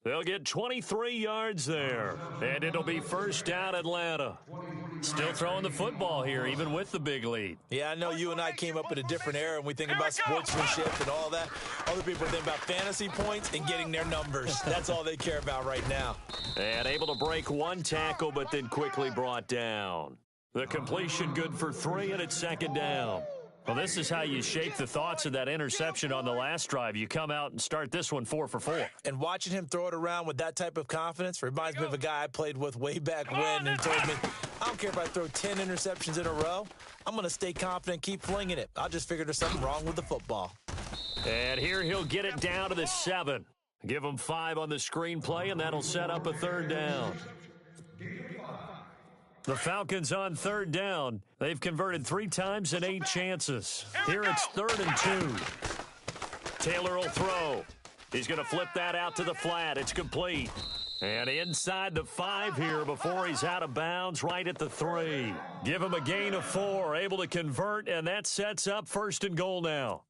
They'll get 23 yards there, and it'll be first down Atlanta. Still throwing the football here, even with the big lead. Yeah, I know you and I came up in a different era, and we think about sportsmanship and all that. Other people think about fantasy points and getting their numbers. That's all they care about right now. And able to break one tackle, but then quickly brought down. The completion good for 3, and it's second down. Well, this is how you shake the thoughts of that interception on the last drive. You come out and start this one 4 for 4. And watching him throw it around with that type of confidence reminds me of a guy I played with way back when, and he told me, I don't care if I throw 10 interceptions in a row. I'm going to stay confident, keep flinging it. I just figured there's something wrong with the football. And here he'll get it down to the 7. Give him 5 on the screenplay, and that'll set up a third down. The Falcons on third down. They've converted 3 times and 8 chances. Here it's 3rd and 2. Taylor will throw. He's going to flip that out to the flat. It's complete. And inside the 5 here before he's out of bounds, right at the 3. Give him a gain of 4, able to convert, and that sets up 1st and goal now.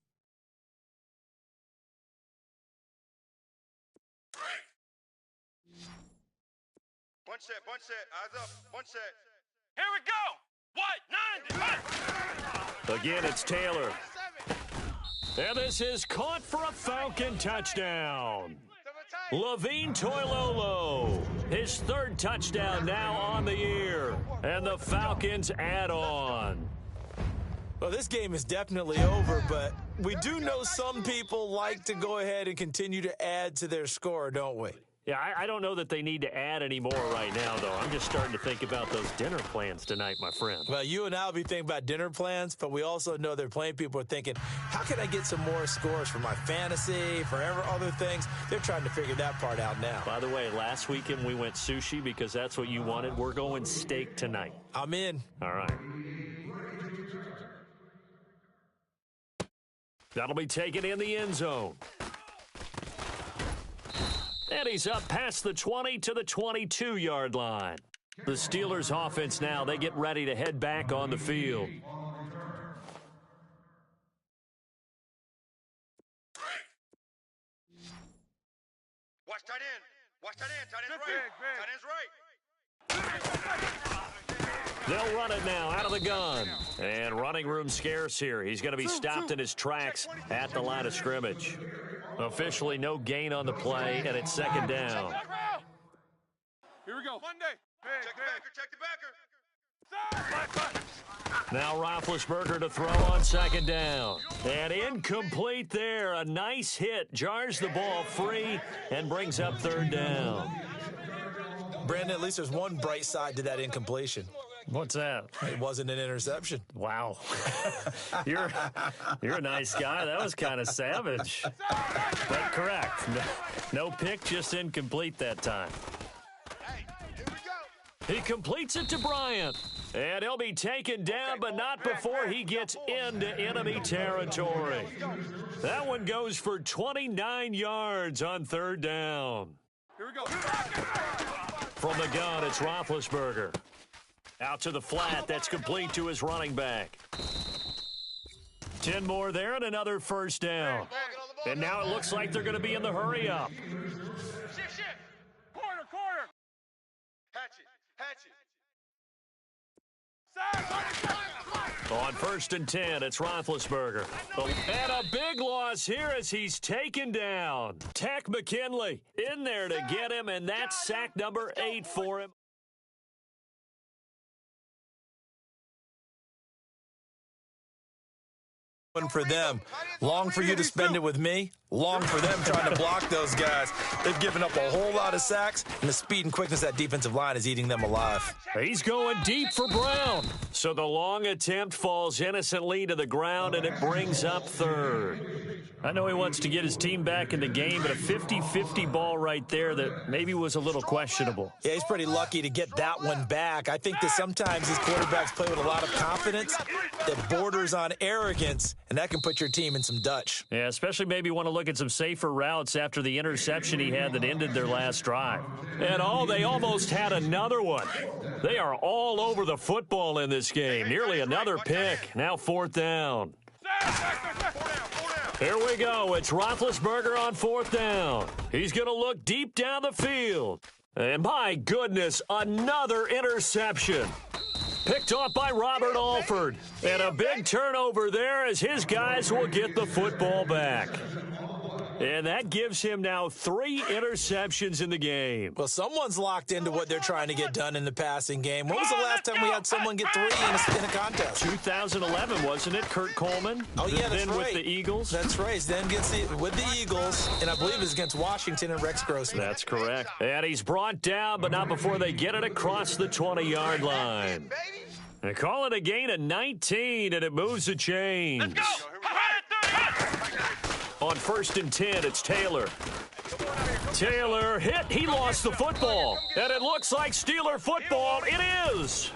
Bunch set, eyes up, bunch set. Here we go. What? 9. Again, it's Taylor. And this is caught for a Falcon touchdown. Levine Toilolo, his 3rd touchdown now on the year. And the Falcons add on. Well, this game is definitely over, but we do know some people like to go ahead and continue to add to their score, don't we? Yeah, I don't know that they need to add any more right now, though. I'm just starting to think about those dinner plans tonight, my friend. Well, you and I will be thinking about dinner plans, but we also know they're playing people are thinking, how can I get some more scores for my fantasy, for other things? They're trying to figure that part out now. By the way, last weekend we went sushi because that's what you wanted. We're going steak tonight. I'm in. All right. That'll be taken in the end zone. And he's up past the 20 to the 22-yard line. The Steelers offense now, they get ready to head back on the field. Watch tight end. Watch tight end. Tight end's right. Tight end's right. They'll run it now out of the gun. And running room scarce here. He's going to be stopped in his tracks at the line of scrimmage. Officially no gain on the play, and it's second down. Here we go. Monday. Check the backer. Check the backer. Now Roethlisberger to throw on second down. And incomplete there. A nice hit. Jars the ball free and brings up third down. Brandon, at least there's one bright side to that incompletion. What's that? It wasn't an interception. Wow. You're a nice guy. That was kind of savage. But correct. No pick, just incomplete that time. Hey, here we go. He completes it to Bryant. And he'll be taken down, but not before he gets into enemy territory. That one goes for 29 yards on third down. Here we go. From the gun, it's Roethlisberger. Out to the flat. That's complete to his running back. 10 more there and another first down. And now it looks like they're going to be in the hurry up. Shit. Corner. Hatch it. On 1st and 10, it's Roethlisberger. And a big loss here as he's taken down. Tech McKinley in there to get him, and that's sack number 8 for him. One for them. Long for you to spend it with me. Long for them trying to block those guys. They've given up a whole lot of sacks, and the speed and quickness of that defensive line is eating them alive. He's going deep for Brown. So the long attempt falls innocently to the ground, and it brings up third. I know he wants to get his team back in the game, but a 50-50 ball right there that maybe was a little questionable. Yeah, he's pretty lucky to get that one back. I think that sometimes these quarterbacks play with a lot of confidence that borders on arrogance, and that can put your team in some Dutch. Yeah, especially maybe want to look at some safer routes after the interception he had that ended their last drive. And they almost had another one. They are all over the football in this game. Nearly another pick. Now 4th down. Here we go. It's Roethlisberger on 4th down. He's going to look deep down the field. And my goodness, another interception. Picked off by Robert Alford. And a big turnover there as his guys will get the football back. And that gives him now 3 interceptions in the game. Well, someone's locked into what they're trying to get done in the passing game. When was the last time we had someone get 3 in a contest? 2011, wasn't it? Kurt Coleman? Oh, yeah, that's then right. with the Eagles? That's right. Then with the Eagles, and I believe it's against Washington and Rex Grossman. That's correct. And he's brought down, but not before they get it across the 20-yard line. They call it a gain of 19, and it moves the chains. Let's go. On 1st and 10, it's Taylor. Taylor hit. He lost the football. And it looks like Steeler football. It is.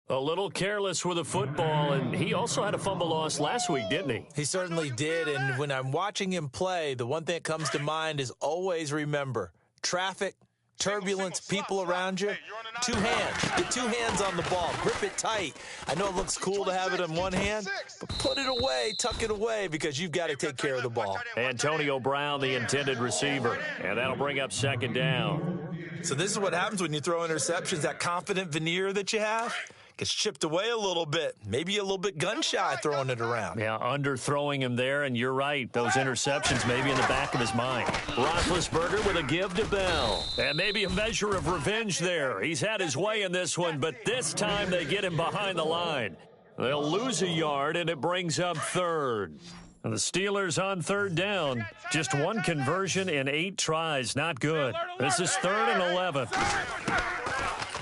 A little careless with the football, and he also had a fumble loss last week, didn't he? He certainly did, and when I'm watching him play, the one thing that comes to mind is always remember, traffic, turbulence, people around you, 2 hands. Get 2 hands on the ball. Grip it tight. I know it looks cool to have it in one hand, but put it away, tuck it away, because you've got to take care of the ball. Antonio Brown, the intended receiver, and that'll bring up 2nd down. So this is what happens when you throw interceptions. That confident veneer that you have gets chipped away a little bit. Maybe a little bit gun-shy throwing it around. Yeah, underthrowing him there, and you're right. Those interceptions maybe in the back of his mind. Roethlisberger with a give to Bell. And maybe a measure of revenge there. He's had his way in this one, but this time they get him behind the line. They'll lose a yard, and it brings up 3rd. And the Steelers on 3rd down. Just 1 conversion in 8 tries. Not good. This is 3rd and 11.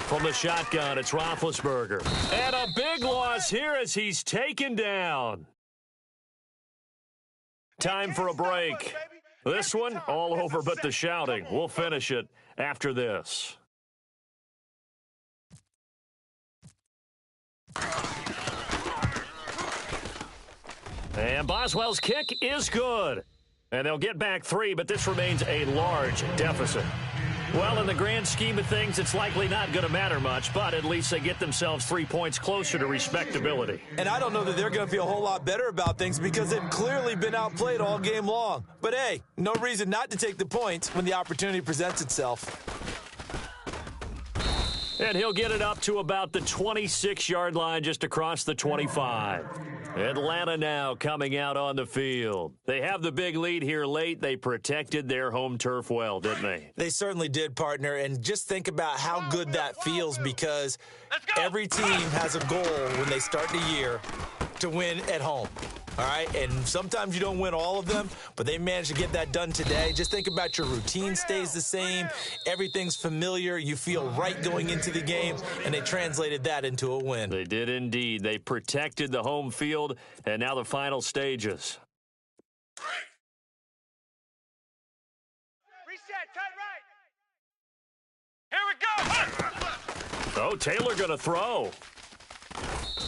From the shotgun, it's Roethlisberger. And a big loss here as he's taken down. Time for a break. This one, all over but the shouting. We'll finish it after this. And Boswell's kick is good. And they'll get back 3, but this remains a large deficit. Well, in the grand scheme of things, it's likely not going to matter much, but at least they get themselves 3 points closer to respectability. And I don't know that they're going to feel a whole lot better about things because they've clearly been outplayed all game long. But hey, no reason not to take the points when the opportunity presents itself. And he'll get it up to about the 26-yard line, just across the 25. Atlanta now coming out on the field. They have the big lead here late. They protected their home turf well, didn't they? They certainly did, partner. And just think about how good that feels because every team has a goal when they start the year to win at home. All right, and sometimes you don't win all of them, but they managed to get that done today. Just think about your routine stays the same. Everything's familiar. You feel right going into the game, and they translated that into a win. They did indeed. They protected the home field, and now the final stages. Reset, tight right. Here we go. Oh, Taylor going to throw.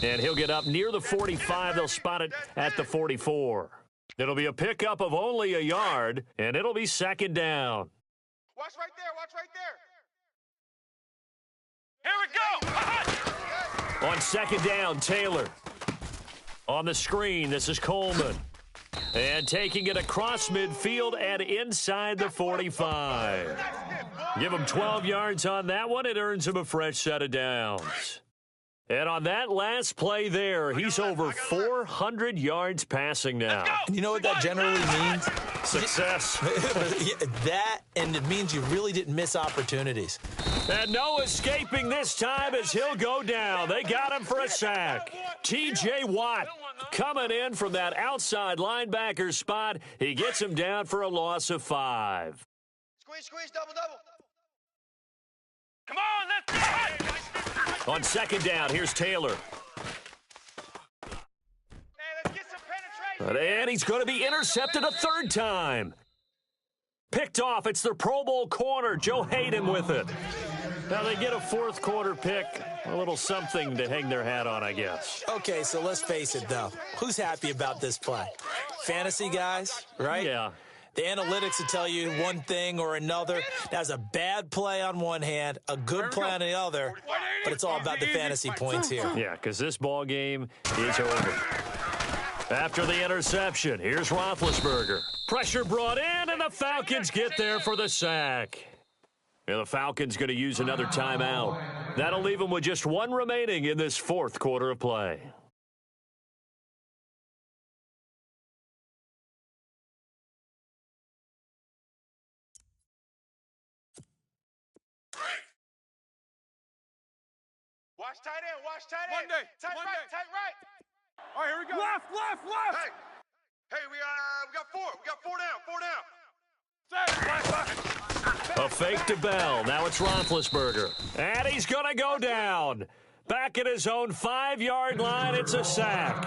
And he'll get up near the 45. They'll spot it at the 44. It'll be a pickup of only a yard, and it'll be second down. Watch right there, watch right there. Here we go. On second down, Taylor. On the screen, this is Coleman. And taking it across midfield and inside the 45. Give him 12 yards on that one. It earns him a fresh set of downs. And on that last play there, he's over 400 yards passing now. You know what that generally means? Success. That, and it means you really didn't miss opportunities. And no escaping this time as he'll go down. They got him for a sack. T.J. Watt coming in from that outside linebacker spot. He gets him down for a loss of 5. Squeeze, double. Come on, let's go. On second down, here's Taylor. Hey, let's get some penetration. And he's going to be intercepted a third time. Picked off. It's their Pro Bowl corner, Joe Hayden, with it. Now they get a fourth quarter pick. A little something to hang their hat on, I guess. Okay, so let's face it, though. Who's happy about this play? Fantasy guys, right? Yeah. The analytics will tell you one thing or another. That's a bad play on one hand, a good play on the other, but it's all about the fantasy points here. Yeah, because this ball game is over. After the interception, here's Roethlisberger. Pressure brought in, and the Falcons get there for the sack. And the Falcons going to use another timeout. That'll leave them with just one remaining in this fourth quarter of play. Watch tight end. Tight right. All right, here we go. Left. Hey, we got 4. We got 4 down. A fake to Bell. Now it's Roethlisberger. And he's going to go down. Back at his own 5-yard line. It's a sack.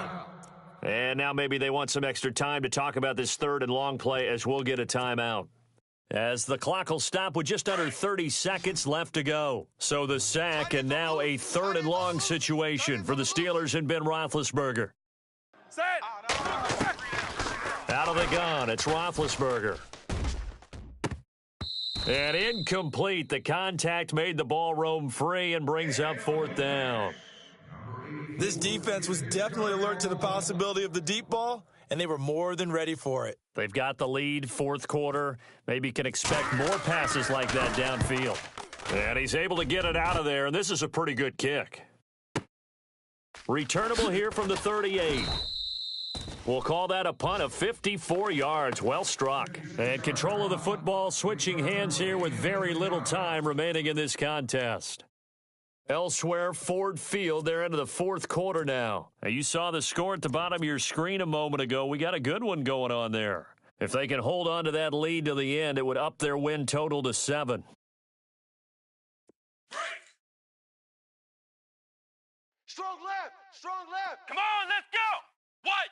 And now maybe they want some extra time to talk about this third and long play as we'll get a timeout. As the clock will stop with just under 30 seconds left to go. So the sack and now a third and long situation for the Steelers and Ben Roethlisberger. Set. Out of the gun, it's Roethlisberger. And incomplete. The contact made the ball roam free and brings up fourth down. This defense was definitely alert to the possibility of the deep ball, and they were more than ready for it. They've got the lead, fourth quarter. Maybe can expect more passes like that downfield. And he's able to get it out of there, and this is a pretty good kick. Returnable here from the 38. We'll call that a punt of 54 yards. Well struck. And control of the football switching hands here with very little time remaining in this contest. Elsewhere, Ford Field, they're into the fourth quarter now. You saw the score at the bottom of your screen a moment ago. We got a good one going on there. If they can hold on to that lead to the end, it would up their win total to 7. Strong left. Come on, let's go. What?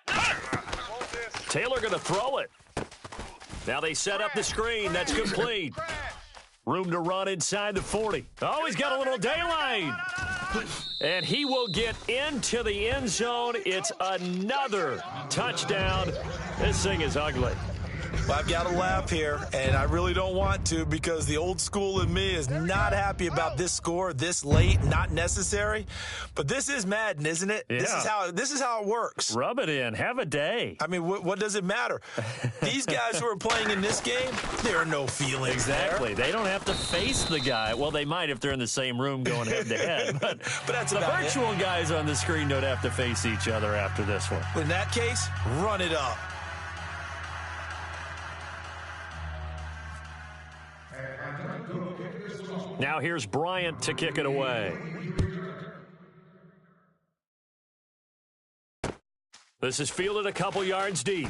Taylor going to throw it. Now they set up the screen. That's complete. Room to run inside the 40. Oh, he's got a little daylight. And he will get into the end zone. It's another touchdown. This thing is ugly. Well, I've got to laugh here, and I really don't want to because the old school in me is not happy about this score this late, not necessary. But this is Madden, isn't it? Yeah. This is how it works. Rub it in. Have a day. I mean, what does it matter? These guys who are playing in this game, there are no feelings Exactly. there. They don't have to face the guy. Well, they might if they're in the same room going head-to-head. But that's the about virtual guys on the screen don't have to face each other after this one. In that case, run it up. Now here's Bryant to kick it away. This is fielded a couple yards deep.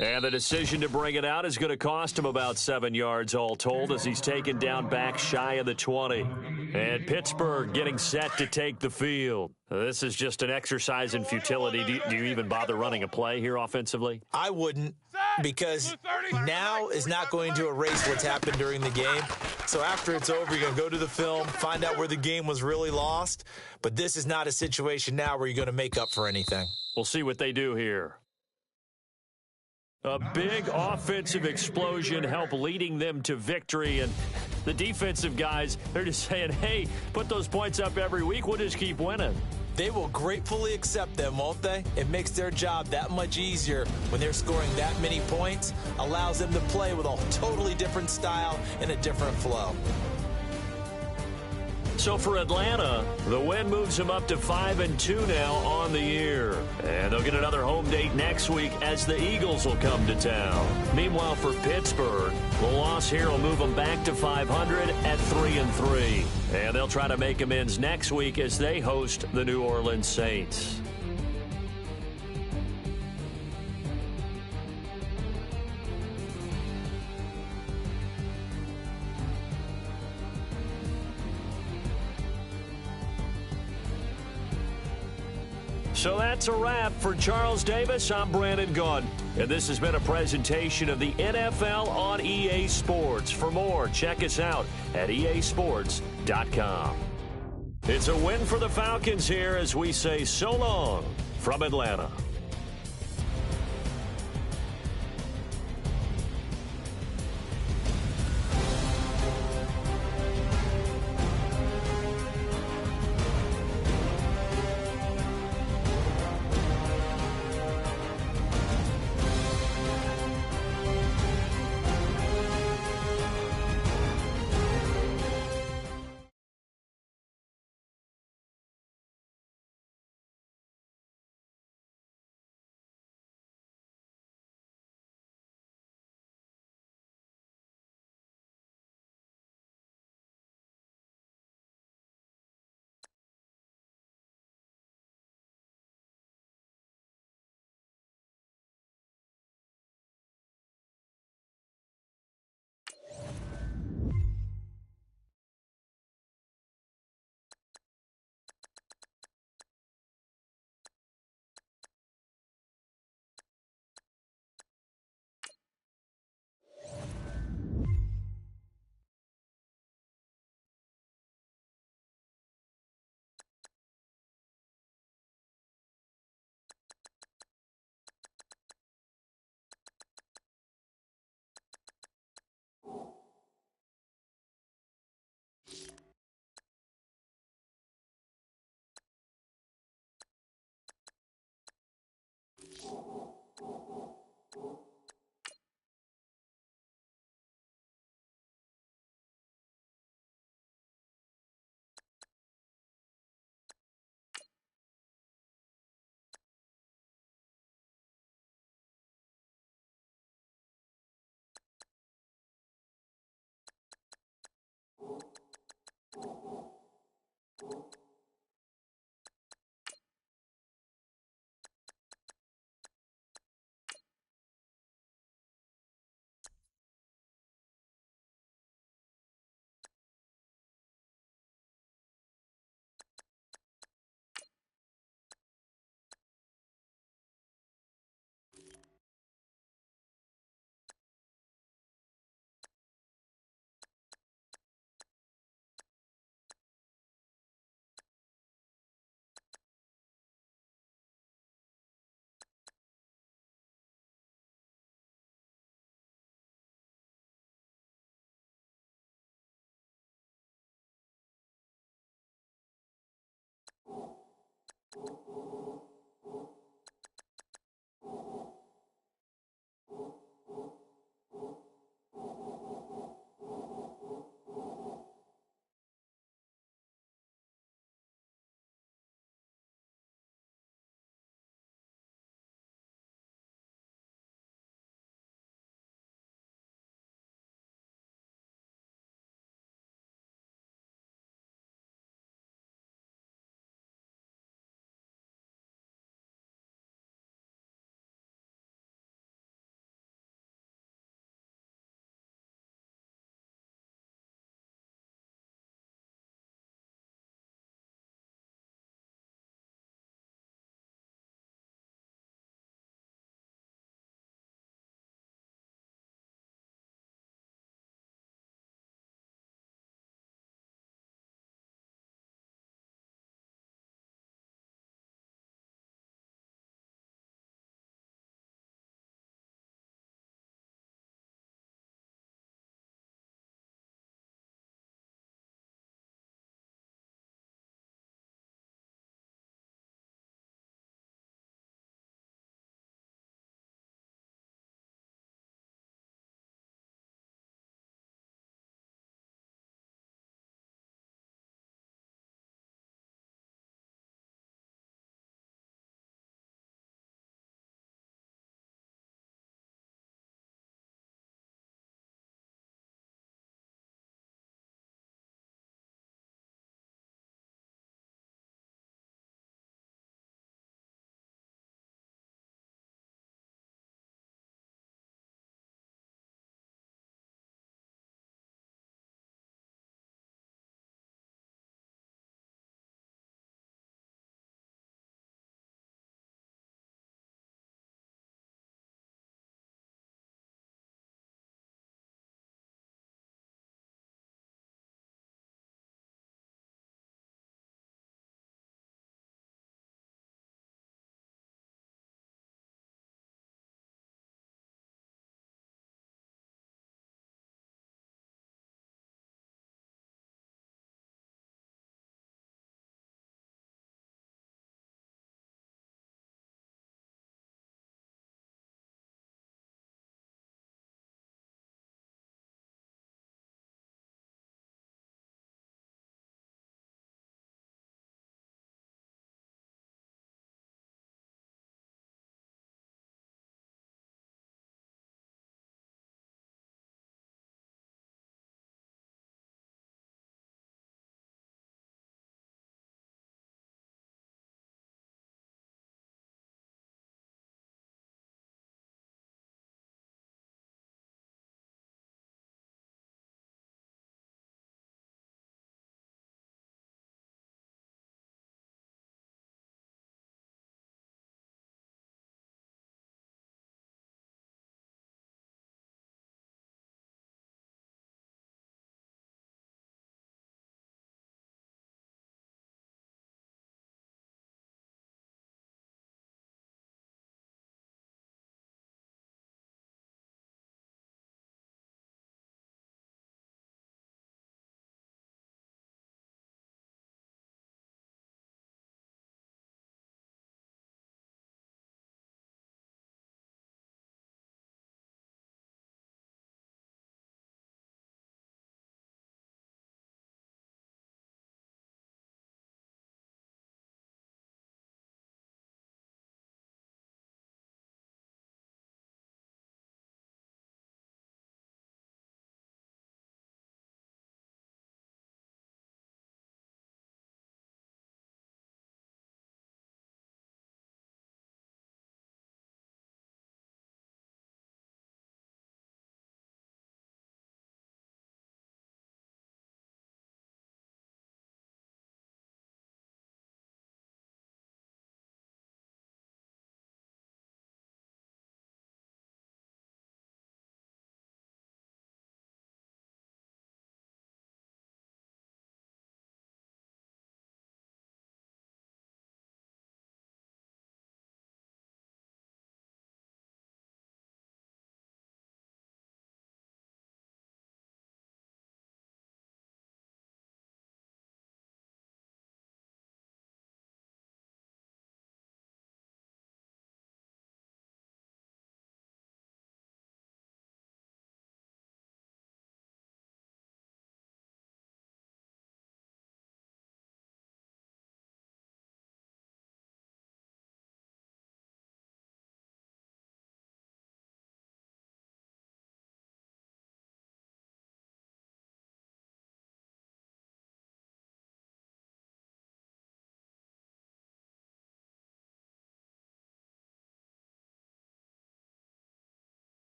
And the decision to bring it out is going to cost him about 7 yards all told as he's taken down back shy of the 20. And Pittsburgh getting set to take the field. This is just an exercise in futility. Do you even bother running a play here offensively? I wouldn't, because now is not going to erase what's happened during the game. So after it's over, you're going to go to the film, find out where the game was really lost. But this is not a situation now where you're going to make up for anything. We'll see what they do here. A big offensive explosion helped leading them to victory. And the defensive guys, they're just saying, hey, put those points up every week. We'll just keep winning. They will gratefully accept them, won't they? It makes their job that much easier when they're scoring that many points. Allows them to play with a totally different style and a different flow. So for Atlanta, the win moves them up to 5-2 now on the year. And they'll get another home date next week as the Eagles will come to town. Meanwhile, for Pittsburgh, the loss here will move them back to 500 at 3-3. And they'll try to make amends next week as they host the New Orleans Saints. So that's a wrap for Charles Davis. I'm Brandon Gunn, and this has been a presentation of the NFL on EA Sports. For more, check us out at easports.com. It's a win for the Falcons here as we say so long from Atlanta.